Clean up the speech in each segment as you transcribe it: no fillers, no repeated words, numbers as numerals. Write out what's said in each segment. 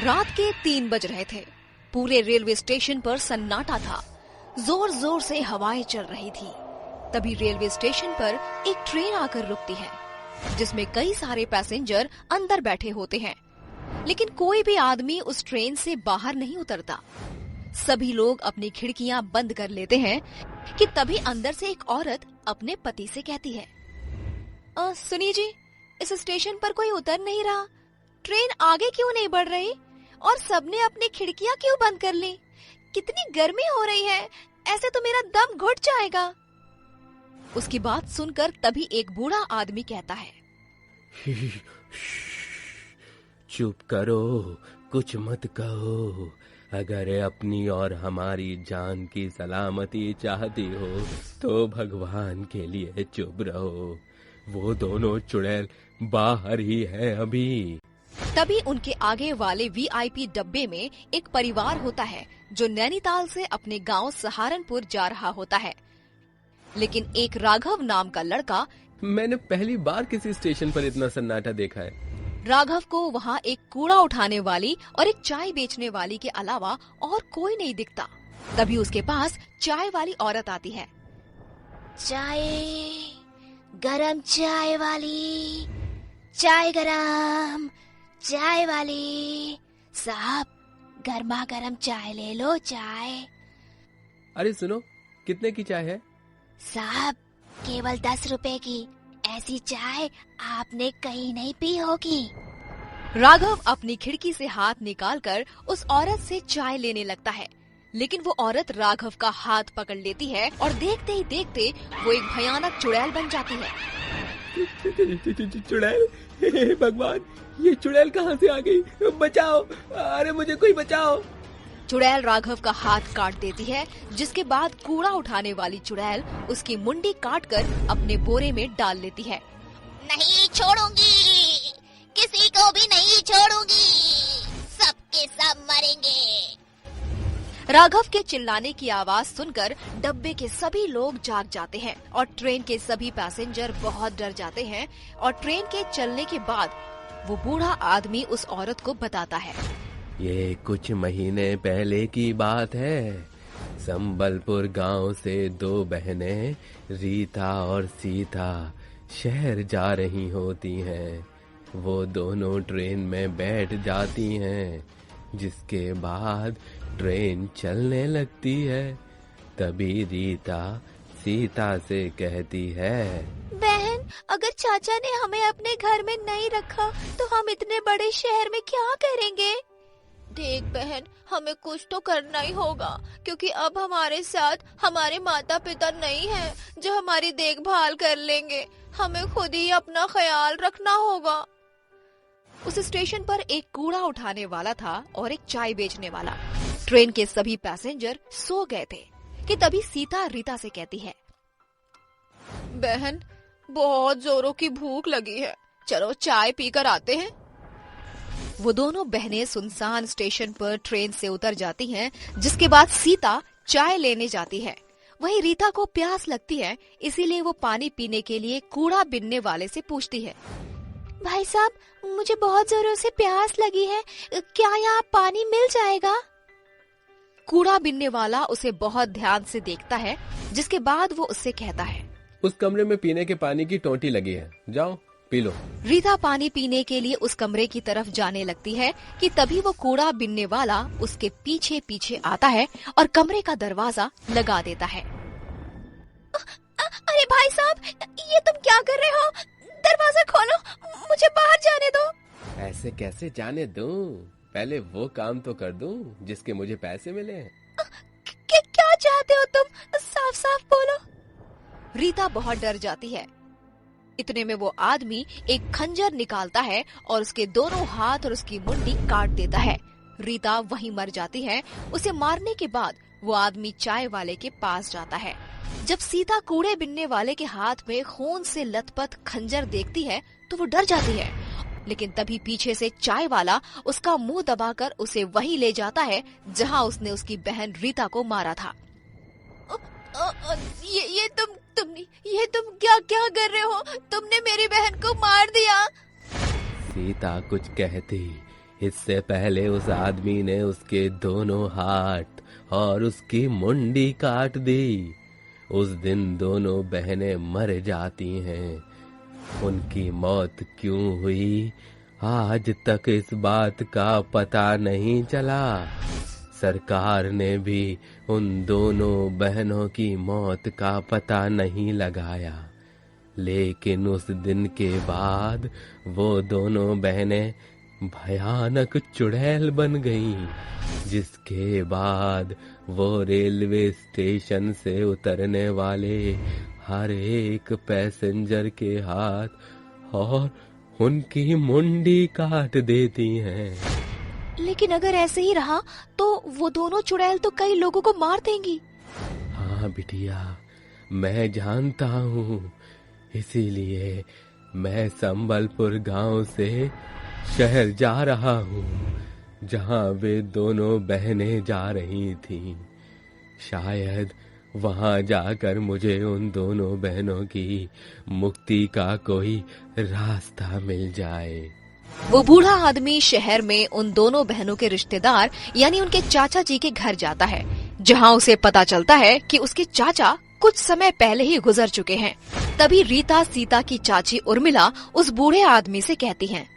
रात के 3 बज रहे थे। पूरे रेलवे स्टेशन पर सन्नाटा था। जोर जोर से हवाएं चल रही थी। तभी रेलवे स्टेशन पर एक ट्रेन आकर रुकती है, जिसमें कई सारे पैसेंजर अंदर बैठे होते हैं, लेकिन कोई भी आदमी उस ट्रेन से बाहर नहीं उतरता। सभी लोग अपनी खिड़कियां बंद कर लेते हैं कि तभी अंदर से एक औरत अपने पति से कहती है, सुनिए जी, इस स्टेशन पर कोई उतर नहीं रहा। ट्रेन आगे क्यों नहीं बढ़ रही और सबने अपनी खिड़कियां क्यों बंद कर ली? कितनी गर्मी हो रही है, ऐसे तो मेरा दम घुट जाएगा। उसकी बात सुनकर तभी एक बूढ़ा आदमी कहता है, चुप करो, कुछ मत कहो। अगर अपनी और हमारी जान की सलामती चाहती हो तो भगवान के लिए चुप रहो। वो दोनों चुड़ैल बाहर ही है अभी। तभी उनके आगे वाले वीआईपी डब्बे में एक परिवार होता है जो नैनीताल से अपने गांव सहारनपुर जा रहा होता है। लेकिन एक राघव नाम का लड़का, मैंने पहली बार किसी स्टेशन पर इतना सन्नाटा देखा है। राघव को वहाँ एक कूड़ा उठाने वाली और एक चाय बेचने वाली के अलावा और कोई नहीं दिखता। तभी उसके पास चाय वाली औरत आती है। चाय, गरम चाय वाली, चाय गरम, चाय वाली साहब, गर्मा गर्म चाय ले लो। चाय। अरे सुनो, कितने की चाय है? साहब, केवल 10 रुपए की। ऐसी चाय आपने कहीं नहीं पी होगी। राघव अपनी खिड़की से हाथ निकालकर उस औरत से चाय लेने लगता है, लेकिन वो औरत राघव का हाथ पकड़ लेती है और देखते ही देखते वो एक भयानक चुड़ैल बन जाती है। चुड़ैल? हे भगवान, ये चुड़ैल कहाँ से आ गई? बचाओ, अरे मुझे कोई बचाओ। चुड़ैल राघव का हाथ काट देती है, जिसके बाद कूड़ा उठाने वाली चुड़ैल उसकी मुंडी काटकर अपने बोरे में डाल लेती है। नहीं छोड़ूंगी, किसी को भी नहीं छोड़ूंगी, सबके सब मरेंगे। राघव के चिल्लाने की आवाज सुनकर डब्बे के सभी लोग जाग जाते हैं और ट्रेन के सभी पैसेंजर बहुत डर जाते हैं। और ट्रेन के चलने के बाद वो बूढ़ा आदमी उस औरत को बताता है, ये कुछ महीने पहले की बात है। संबलपुर गांव से 2 बहनें रीता और सीता शहर जा रही होती हैं। वो दोनों ट्रेन में बैठ जाती हैं, जिसके बाद ट्रेन चलने लगती है। तभी रीता सीता से कहती है, बहन, अगर चाचा ने हमें अपने घर में नहीं रखा तो हम इतने बड़े शहर में क्या करेंगे? देख बहन, हमें कुछ तो करना ही होगा, क्योंकि अब हमारे साथ हमारे माता पिता नहीं हैं जो हमारी देखभाल कर लेंगे। हमें खुद ही अपना ख्याल रखना होगा। उस स्टेशन पर एक कूड़ा उठाने वाला था और एक चाय बेचने वाला। ट्रेन के सभी पैसेंजर सो गए थे कि तभी सीता रीता से कहती है, बहन, बहुत जोरों की भूख लगी है, चलो चाय पीकर आते हैं। वो दोनों बहनें सुनसान स्टेशन पर ट्रेन से उतर जाती हैं, जिसके बाद सीता चाय लेने जाती है। वहीं रीता को प्यास लगती है, इसीलिए वो पानी पीने के लिए कूड़ा बिनने वाले से पूछती है, भाई साहब, मुझे बहुत जोरों से प्यास लगी है, क्या यहाँ पानी मिल जाएगा? कूड़ा बिनने वाला उसे बहुत ध्यान से देखता है, जिसके बाद वो उससे कहता है, उस कमरे में पीने के पानी की टोंटी लगी है, जाओ पी लो। रीता पानी पीने के लिए उस कमरे की तरफ जाने लगती है कि तभी वो कूड़ा बिनने वाला उसके पीछे पीछे आता है और कमरे का दरवाजा लगा देता है। अरे भाई साहब, ये तुम क्या कर रहे हो? दरवाजा खोलो, मुझे बाहर जाने दो। ऐसे कैसे जाने दूं? पहले वो काम तो कर दूं जिसके मुझे पैसे मिले। क्या चाहते हो तुम? साफ साफ बोलो। रीता बहुत डर जाती है। इतने में वो आदमी एक खंजर निकालता है और उसके दोनों हाथ और उसकी मुंडी काट देता है। रीता वहीं मर जाती है। उसे मारने के बाद वो आदमी चाय वाले के पास जाता है। जब सीता कूड़े बिनने वाले के हाथ में खून से लथपथ खंजर देखती है तो वो डर जाती है, लेकिन तभी पीछे से चाय वाला उसका मुंह दबाकर उसे वहीं ले जाता है जहां उसने उसकी बहन रीता को मारा था। ये तुम क्या कर रहे हो? तुमने मेरी बहन को मार दिया। सीता कुछ कहती इससे पहले उस आदमी ने उसके दोनों हाथ और उसकी मुंडी काट दी। उस दिन दोनों बहनें मर जाती हैं। उनकी मौत क्यों हुई, आज तक इस बात का पता नहीं चला। सरकार ने भी उन दोनों बहनों की मौत का पता नहीं लगाया, लेकिन उस दिन के बाद वो दोनों बहनें भयानक चुड़ैल बन गईं, जिसके बाद वो रेलवे स्टेशन से उतरने वाले हर एक पैसेंजर के हाथ और उनकी मुंडी काट देती हैं। लेकिन अगर ऐसे ही रहा तो वो दोनों चुड़ैल तो कई लोगों को मार देंगी। हाँ बिटिया, मैं जानता हूँ, इसीलिए मैं संबलपुर गांव से शहर जा रहा हूँ, जहाँ वे दोनों बहनें जा रही थीं। शायद वहाँ जाकर मुझे उन दोनों बहनों की मुक्ति का कोई रास्ता मिल जाए। वो बूढ़ा आदमी शहर में उन दोनों बहनों के रिश्तेदार यानी उनके चाचा जी के घर जाता है, जहाँ उसे पता चलता है कि उसके चाचा कुछ समय पहले ही गुजर चुके हैं। तभी रीता सीता की चाची उर्मिला उस बूढ़े आदमी से कहती हैं,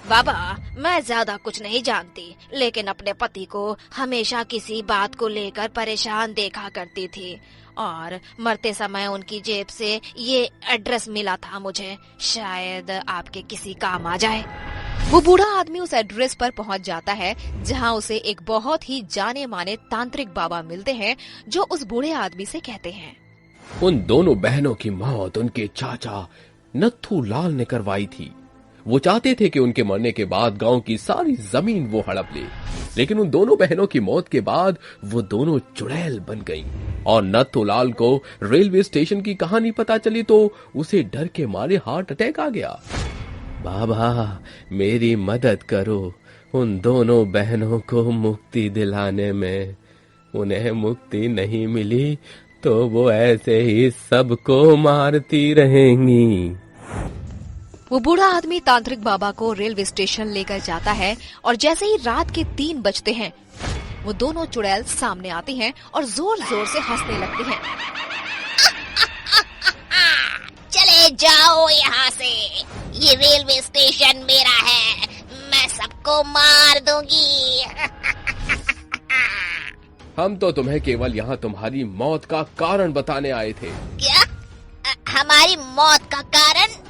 बाबा, मैं ज्यादा कुछ नहीं जानती, लेकिन अपने पति को हमेशा किसी बात को लेकर परेशान देखा करती थी और मरते समय उनकी जेब से ये एड्रेस मिला था मुझे, शायद आपके किसी काम आ जाए। वो बूढ़ा आदमी उस एड्रेस पर पहुंच जाता है, जहां उसे एक बहुत ही जाने माने तांत्रिक बाबा मिलते हैं, जो उस बूढ़े आदमी से कहते हैं, उन दोनों बहनों की मौत उनके चाचा नत्थू लाल ने करवाई थी। वो चाहते थे कि उनके मरने के बाद गांव की सारी जमीन वो हड़प ले, लेकिन उन दोनों बहनों की मौत के बाद वो दोनों चुड़ैल बन गईं और नत्थूलाल को रेलवे स्टेशन की कहानी पता चली तो उसे डर के मारे हार्ट अटैक आ गया। बाबा, मेरी मदद करो उन दोनों बहनों को मुक्ति दिलाने में। उन्हें मुक्ति नहीं मिली तो वो ऐसे ही सबको मारती रहेंगी। वो बूढ़ा आदमी तांत्रिक बाबा को रेलवे स्टेशन लेकर जाता है और जैसे ही रात के 3 बजते हैं, वो दोनों चुड़ैल सामने आती हैं और जोर जोर से हंसने लगती हैं। चले जाओ यहाँ से, ये रेलवे स्टेशन मेरा है, मैं सबको मार दूंगी। हम तो तुम्हें केवल यहाँ तुम्हारी मौत का कारण बताने आए थे। क्या? हमारी मौत का कारण?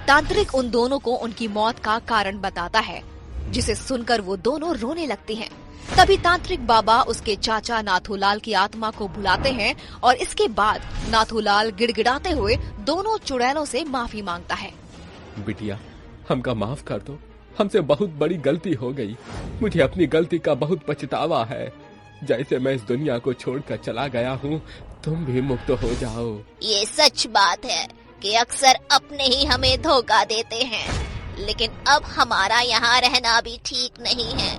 तांत्रिक उन दोनों को उनकी मौत का कारण बताता है, जिसे सुनकर वो दोनों रोने लगती हैं। तभी तांत्रिक बाबा उसके चाचा नाथूलाल की आत्मा को बुलाते हैं और इसके बाद नाथूलाल गिड़गिड़ाते हुए दोनों चुड़ैलों से माफी मांगता है। बिटिया, हमका माफ कर दो, हमसे बहुत बड़ी गलती हो गई। मुझे अपनी गलती का बहुत पछतावा है। जैसे मैं इस दुनिया को छोड़कर चला गया हूँ, तुम भी मुक्त हो जाओ। ये सच बात है कि अक्सर अपने ही हमें धोखा देते हैं, लेकिन अब हमारा यहाँ रहना भी ठीक नहीं है।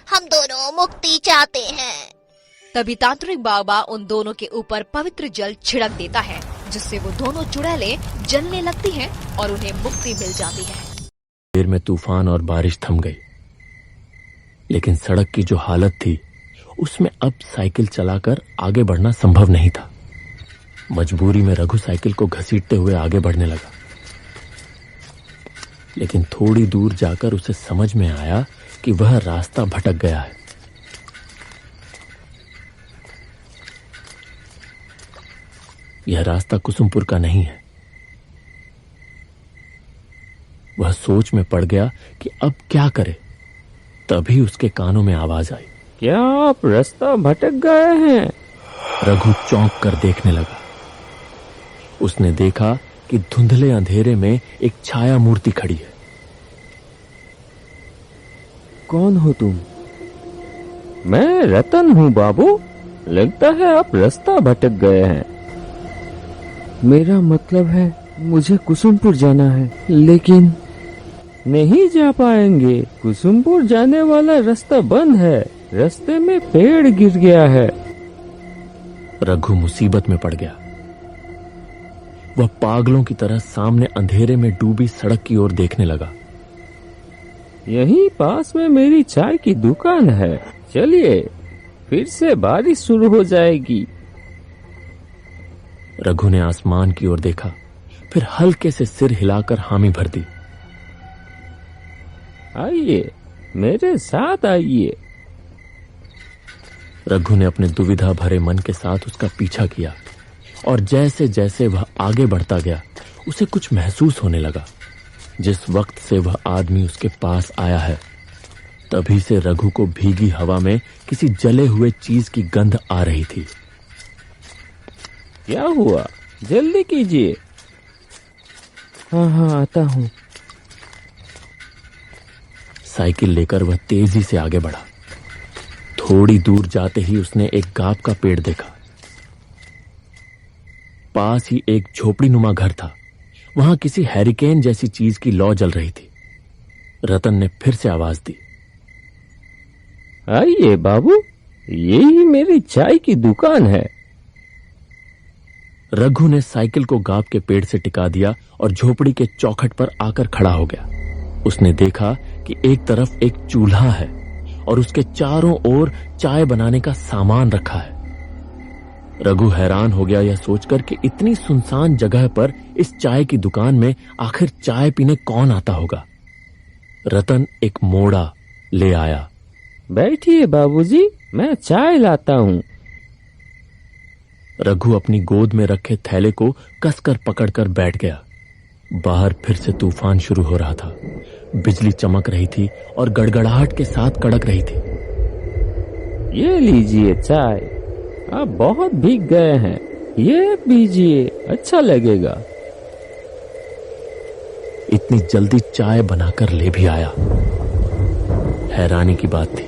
हम दोनों मुक्ति चाहते हैं। तभी तांत्रिक बाबा उन दोनों के ऊपर पवित्र जल छिड़क देता है, जिससे वो दोनों चुड़ैलें जलने लगती हैं और उन्हें मुक्ति मिल जाती है। देर में तूफान और बारिश थम गई, लेकिन सड़क की जो हालत थी उसमें अब साइकिल चलाकर आगे बढ़ना संभव नहीं था। मजबूरी में रघु साइकिल को घसीटते हुए आगे बढ़ने लगा, लेकिन थोड़ी दूर जाकर उसे समझ में आया कि वह रास्ता भटक गया है। यह रास्ता कुसुमपुर का नहीं है। वह सोच में पड़ गया कि अब क्या करे। तभी उसके कानों में आवाज आई, क्या आप रास्ता भटक गए हैं? रघु चौंक कर देखने लगा। उसने देखा कि धुंधले अंधेरे में एक छाया मूर्ति खड़ी है। कौन हो तुम? मैं रतन हूँ बाबू, लगता है आप रास्ता भटक गए हैं। मेरा मतलब है मुझे कुसुमपुर जाना है, लेकिन नहीं जा पाएंगे। कुसुमपुर जाने वाला रास्ता बंद है, रास्ते में पेड़ गिर गया है। रघु मुसीबत में पड़ गया। वह पागलों की तरह सामने अंधेरे में डूबी सड़क की ओर देखने लगा, यहीं पास में मेरी चाय की दुकान है। चलिए, फिर से बारिश शुरू हो जाएगी। रघु ने आसमान की ओर देखा, फिर हल्के से सिर हिलाकर हामी भर दी। आइए, मेरे साथ आइए। रघु ने अपने दुविधा भरे मन के साथ उसका पीछा किया और जैसे जैसे वह आगे बढ़ता गया उसे कुछ महसूस होने लगा। जिस वक्त से वह आदमी उसके पास आया है तभी से रघु को भीगी हवा में किसी जले हुए चीज की गंध आ रही थी। क्या हुआ? जल्दी कीजिए। हाँ, आता हूँ। साइकिल लेकर वह तेजी से आगे बढ़ा। थोड़ी दूर जाते ही उसने एक गांव का पेड़ देखा। पास ही एक झोपड़ी नुमा घर था। वहां किसी हैरिकेन जैसी चीज की लौ जल रही थी। रतन ने फिर से आवाज दी। आइए बाबू, यही मेरी चाय की दुकान है। रघु ने साइकिल को गांव के पेड़ से टिका दिया और झोपड़ी के चौखट पर आकर खड़ा हो गया। उसने देखा कि एक तरफ एक चूल्हा है और उसके चारों ओर चाय बनाने का सामान रखा है। रघु हैरान हो गया यह सोचकर कि इतनी सुनसान जगह पर इस चाय की दुकान में आखिर चाय पीने कौन आता होगा। रतन एक मोड़ा ले आया। बैठिए बाबूजी, मैं चाय लाता हूँ। रघु अपनी गोद में रखे थैले को कसकर पकड़कर बैठ गया। बाहर फिर से तूफान शुरू हो रहा था। बिजली चमक रही थी और गड़गड़ाहट के साथ कड़क रही थी। ये लीजिए चाय, आप बहुत भीग गए हैं, ये पीजिए, अच्छा लगेगा। इतनी जल्दी चाय बनाकर ले भी आया। हैरानी की बात थी,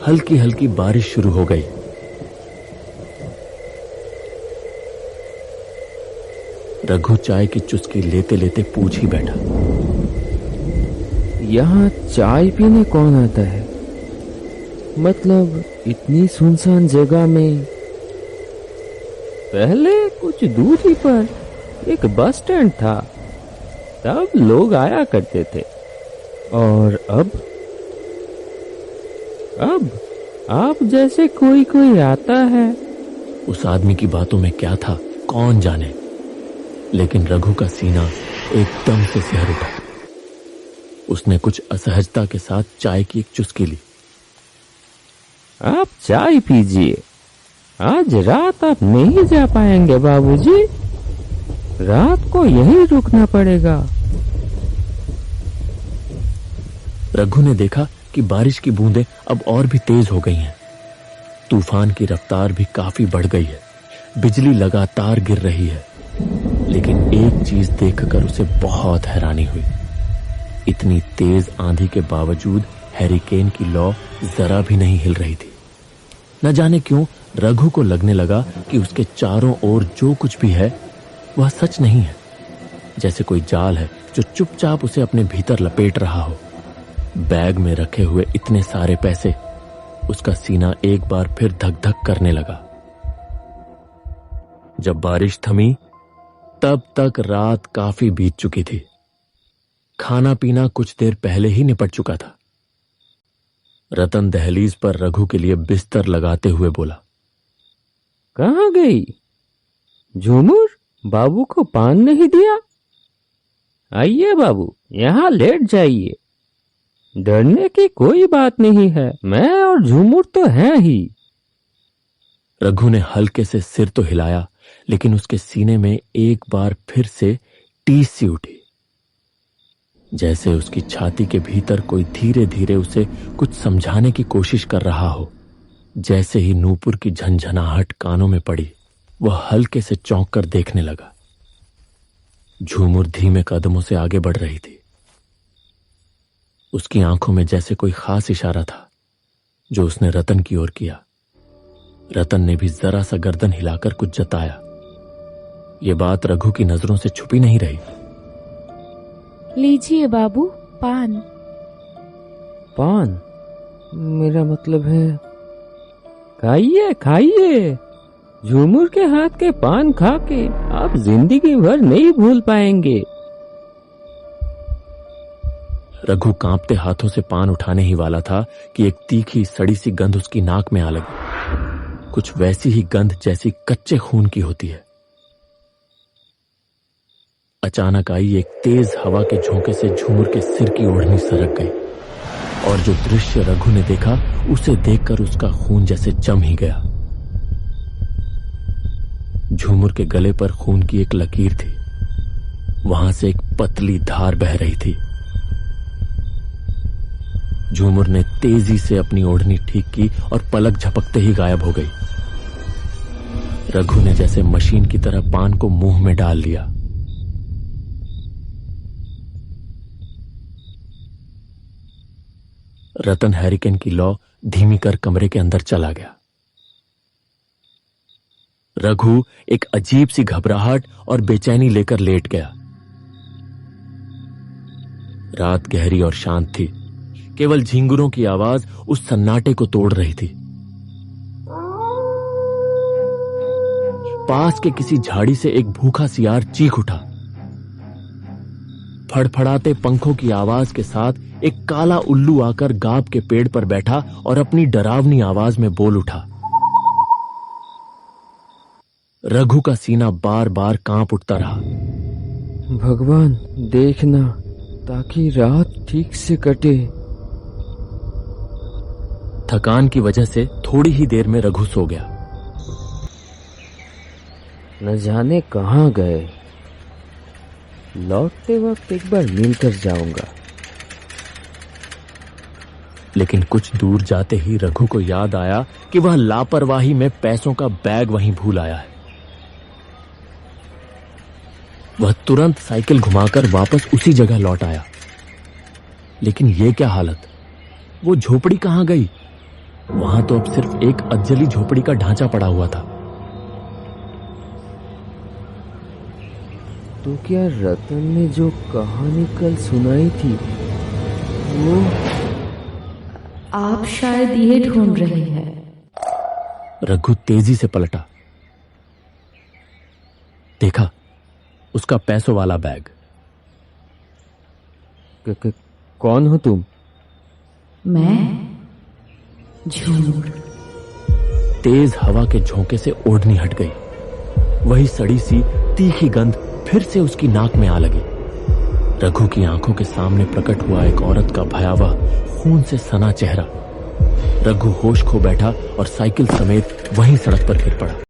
हल्की हल्की बारिश शुरू हो गई। रघु चाय की चुस्की लेते लेते पूछ ही बैठा। यहाँ चाय पीने कौन आता है? मतलब इतनी सुनसान जगह में। पहले कुछ दूरी पर एक बस स्टैंड था, तब लोग आया करते थे। और अब आप जैसे कोई आता है। उस आदमी की बातों में क्या था कौन जाने, लेकिन रघु का सीना एकदम से सिहर उठा। उसने कुछ असहजता के साथ चाय की एक चुस्की ली। आप चाय पीजिए, आज रात आप नहीं जा पाएंगे बाबूजी, रात को यहीं रुकना पड़ेगा। रघु ने देखा कि बारिश की बूंदें अब और भी तेज हो गई हैं। तूफान की रफ्तार भी काफी बढ़ गई है। बिजली लगातार गिर रही है। लेकिन एक चीज देखकर उसे बहुत हैरानी हुई। इतनी तेज आंधी के बावजूद हैरिकेन की लौ जरा भी नहीं हिल रही थी। न जाने क्यों रघु को लगने लगा कि उसके चारों ओर जो कुछ भी है वह सच नहीं है, जैसे कोई जाल है जो चुपचाप उसे अपने भीतर लपेट रहा हो। बैग में रखे हुए इतने सारे पैसे, उसका सीना एक बार फिर धक धक करने लगा। जब बारिश थमी तब तक रात काफी बीत चुकी थी। खाना पीना कुछ देर पहले ही निपट चुका था। रतन दहलीज पर रघु के लिए बिस्तर लगाते हुए बोला, कहाँ गई झूमर? बाबू को पान नहीं दिया? आइए बाबू, यहाँ लेट जाइए। डरने की कोई बात नहीं है, मैं और झूमर तो हैं ही। रघु ने हल्के से सिर तो हिलाया, लेकिन उसके सीने में एक बार फिर से टीस सी उठी, जैसे उसकी छाती के भीतर कोई धीरे धीरे उसे कुछ समझाने की कोशिश कर रहा हो। जैसे ही नूपुर की झंझनाहट कानों में पड़ी, वह हल्के से चौंक कर देखने लगा। झूमर धीमे कदमों से आगे बढ़ रही थी। उसकी आंखों में जैसे कोई खास इशारा था जो उसने रतन की ओर किया। रतन ने भी जरा सा गर्दन हिलाकर कुछ जताया। यह बात रघु की नजरों से छुपी नहीं रही। लीजिए बाबू, पान। पान? मेरा मतलब है खाइए खाइए। झूमर के हाथ के पान खा के आप जिंदगी भर नहीं भूल पाएंगे। रघु कांपते हाथों से पान उठाने ही वाला था कि एक तीखी सड़ी सी गंध उसकी नाक में आ लगी, कुछ वैसी ही गंध जैसी कच्चे खून की होती है। अचानक आई एक तेज हवा के झोंके से झूमर के सिर की ओढ़नी सरक गई और जो दृश्य रघु ने देखा उसे देखकर उसका खून जैसे जम ही गया। झूमर के गले पर खून की एक लकीर थी, वहां से एक पतली धार बह रही थी। झूमर ने तेजी से अपनी ओढ़नी ठीक की और पलक झपकते ही गायब हो गई। रघु ने जैसे मशीन की तरह पान को मुंह में डाल लिया। रतन हैरिकेन की लौ धीमी कर कमरे के अंदर चला गया। रघु एक अजीब सी घबराहट और बेचैनी लेकर लेट गया। रात गहरी और शांत थी, केवल झिंगुरों की आवाज उस सन्नाटे को तोड़ रही थी। पास के किसी झाड़ी से एक भूखा सियार चीख उठा। फड़फड़ाते पंखों की आवाज के साथ एक काला उल्लू आकर गाब के पेड़ पर बैठा और अपनी डरावनी आवाज में बोल उठा। रघु का सीना बार बार कांप उठता रहा। भगवान देखना ताकि रात ठीक से कटे। थकान की वजह से थोड़ी ही देर में रघु सो गया। न जाने कहां गए, लौटते वक्त एक बार मिलकर जाऊंगा। लेकिन कुछ दूर जाते ही रघु को याद आया कि वह लापरवाही में पैसों का बैग वहीं भूल आया है। वह तुरंत साइकिल घुमाकर वापस उसी जगह लौट आया। लेकिन यह क्या हालत, वो झोपड़ी कहां गई? वहां तो अब सिर्फ एक अज्जली झोपड़ी का ढांचा पड़ा हुआ था। तो क्या रतन ने जो कहानी कल सुनाई थी वो? आप शायद ये ढूंढ रहे हैं। रघु तेजी से पलटा, देखा उसका पैसों वाला बैग। कौन हो तुम? मैं झूमर। तेज हवा के झोंके से ओढ़नी हट गई। वही सड़ी सी तीखी गंध फिर से उसकी नाक में आ लगी। रघु की आंखों के सामने प्रकट हुआ एक औरत का भयावह खून से सना चेहरा। रघु होश खो बैठा और साइकिल समेत वहीं सड़क पर गिर पड़ा।